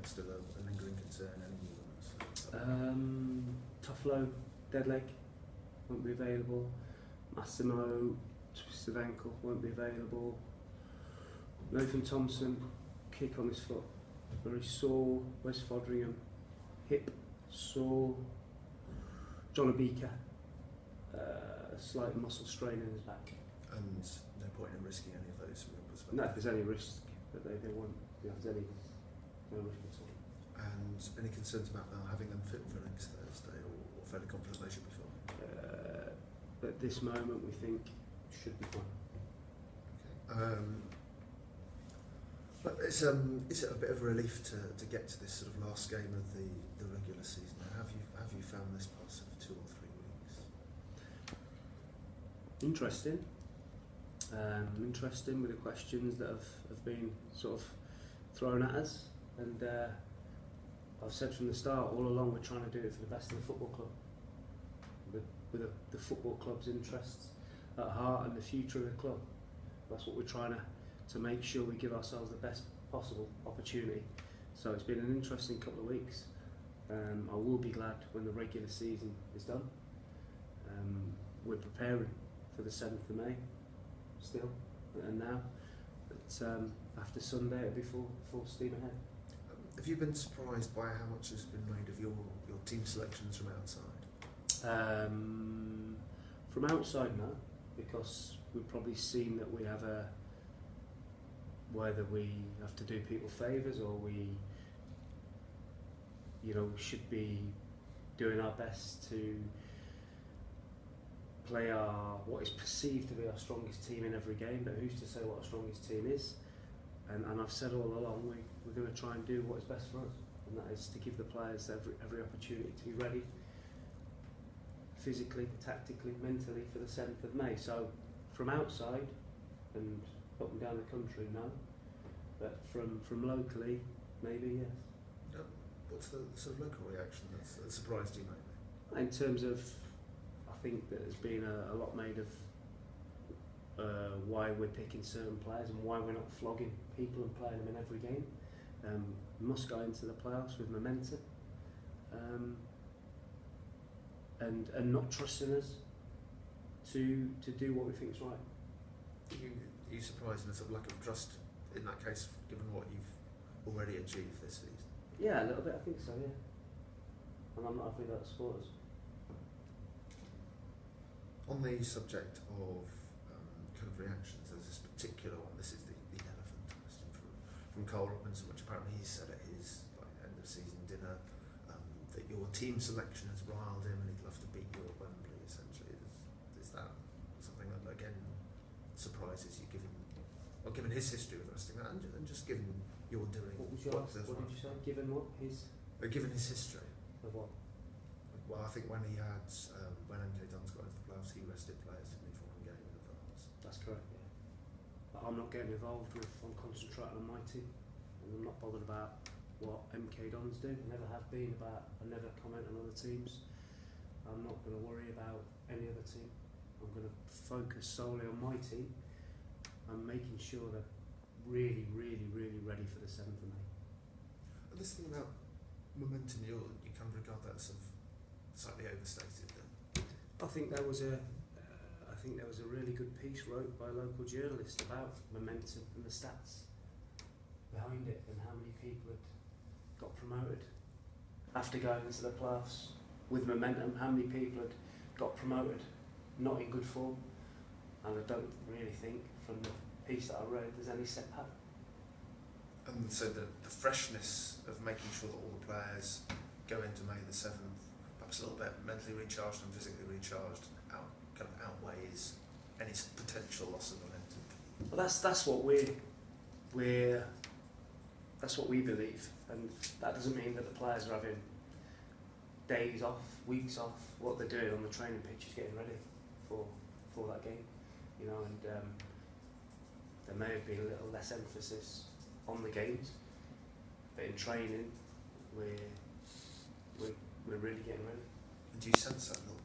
still a lingering concern? Any new ones? Toffolo, dead leg, won't be available. Massimo, twisted ankle, won't be available. Nathan Thompson, kick on his foot, very sore. West Fodringham, hip, sore. John Abika, a slight muscle strain in his back. And no point in risking any of those from your perspective? No, if there's any risk that they won't, if there's any, no risk at all. And any concerns about now having them fit for next Thursday, or fairly confident they should be fine? At this moment, we think should be fine. Okay. But is it a bit of a relief to get to this sort of last game of the regular season? Have you found this past sort of 2 or 3 weeks? Interesting. Interesting with the questions that have been sort of thrown at us, and I've said from the start all along we're trying to do it for the best of the football club, with the football club's interests at heart and the future of the club. That's what we're trying to make sure we give ourselves the best possible opportunity. So it's been an interesting couple of weeks. I will be glad when the regular season is done. We're preparing for the 7th of May still, and now, but after Sunday it'll be full steam ahead. Have you been surprised by how much has been made of your team selections from outside? From outside, no, because we've probably seen that we have whether we have to do people favours or we should be doing our best to play what is perceived to be our strongest team in every game, but who's to say what our strongest team is? And I've said all along we're going to try and do what is best for us, and that is to give the players every opportunity to be ready physically, tactically, mentally for the 7th of May. So from outside and up and down the country, no, but from locally, maybe yes. What's the sort of local reaction that surprised you maybe? In terms of, I think that there's been a lot made of why we're picking certain players and why we're not flogging people and playing them in every game. We must go into the playoffs with momentum, and not trusting us to do what we think is right. Are you surprised in a sort of lack of trust in that case, given what you've already achieved this season? Yeah, a little bit, I think so, yeah. And I'm not happy about the supporters. On the subject of kind of reactions, there's this particular one. This is the elephant question from Carl Robinson, which apparently he said at his end of season dinner, that your team selection has riled him and he'd love to beat you at Wembley. Essentially, is that something that again surprises you, given his history with wrestling, and just given your doing? What did you say? Given what given his history of what? Well, I think when he had when MK Dons got into the playoffs, he rested players, didn't he, for one game in advance? That's correct, yeah. But I'm not getting involved with. I'm concentrating on my team, and I'm not bothered about what MK Dons do. I never have been. I never comment on other teams. I'm not going to worry about any other team. I'm going to focus solely on my team. I'm making sure they're really, really, really ready for the 7th of May. And this thing about momentum, you kind of regard that as sort of slightly overstated then? I think there was a really good piece wrote by a local journalist about momentum and the stats behind it, and how many people had got promoted after going into the playoffs with momentum. How many people had got promoted not in good form, and I don't really think from the piece that I read there's any setback. And so the freshness of making sure that all the players go into May the 7th perhaps a little bit mentally recharged and physically recharged kind of outweighs any potential loss of momentum. Well, that's what we believe, and that doesn't mean that the players are having days off, weeks off. What they're doing on the training pitch is getting ready for that game, and there may have been a little less emphasis on the games, but in training we're really getting ready. And do you sense that a little bit?